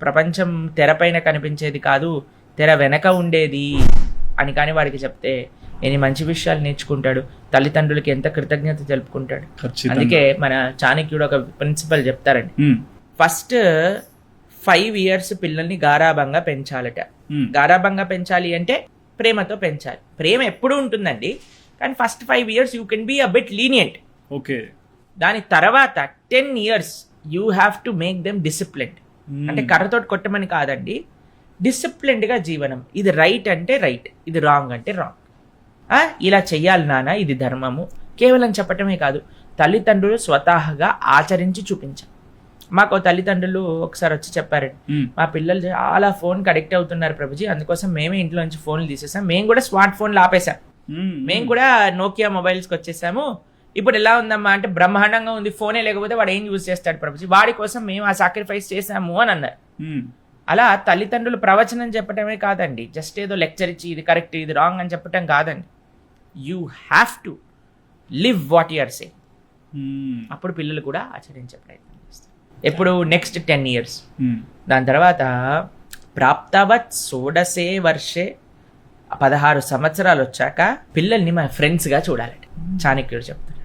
ప్రపంచం తెరపైన కనిపించేది కాదు, తెర వెనక ఉండేది అని కానీ వాడికి చెప్తే ఎన్ని మంచి విషయాలు నేర్చుకుంటాడు, తల్లిదండ్రులకి ఎంత కృతజ్ఞత తెలుపుకుంటాడు. అందుకే మన చాణక్యుడు ఒక ప్రిన్సిపల్ చెప్తారండి, ఫస్ట్ 5 years పిల్లల్ని గారాబంగా పెంచాలట. గారాబంగా పెంచాలి అంటే ప్రేమతో పెంచాలి. ప్రేమ ఎప్పుడు ఉంటుందండి, కానీ first 5 years you can be a bit lenient. Okay. దాని తర్వాత 10 years you have to make them disciplined. అంటే కర్రతోటి కొట్టమని కాదండి, డిసిప్లిన్డ్గా జీవనం. ఇది రైట్ అంటే రైట్, ఇది రాంగ్ అంటే రాంగ్. ఇలా చెయ్యాలి నాన్న, ఇది ధర్మము కేవలం చెప్పటమే కాదు, తల్లిదండ్రులు స్వతహాగా ఆచరించి చూపించాలి. మాకు తల్లిదండ్రులు ఒకసారి వచ్చి చెప్పారండి, మా పిల్లలు చాలా ఫోన్కి అడిక్ట్ అవుతున్నారు ప్రభుజీ, అందుకోసం మేమే ఇంట్లో నుంచి ఫోన్లు తీసేసాం, మేము కూడా స్మార్ట్ ఫోన్లు ఆపేసాం, మేము కూడా నోకియా మొబైల్స్కి వచ్చేసాము. ఇప్పుడు ఎలా ఉందమ్మా అంటే బ్రహ్మాండంగా ఉంది, ఫోనే లేకపోతే వాడు ఏం యూజ్ చేస్తాడు ప్రభుజీ, వాడి కోసం మేము ఆ సాక్రిఫైస్ చేసాము అని అన్నారు. అలా తల్లిదండ్రులు ప్రవచనం చెప్పటమే కాదండి, జస్ట్ ఏదో లెక్చర్ ఇచ్చి ఇది కరెక్ట్ ఇది రాంగ్ అని చెప్పటం కాదండి. You have to live what you are saying. అప్పుడు పిల్లలు కూడా ఆచరించే ప్రయత్నం చేస్తారు. ఎప్పుడు నెక్స్ట్ 10 years. దాని తర్వాత ప్రాప్తవత్ షోడశే వర్షే, 16 సంవత్సరాలు వచ్చాక పిల్లల్ని మన ఫ్రెండ్స్గా చూడాలట చాణక్యుడు చెప్తారు.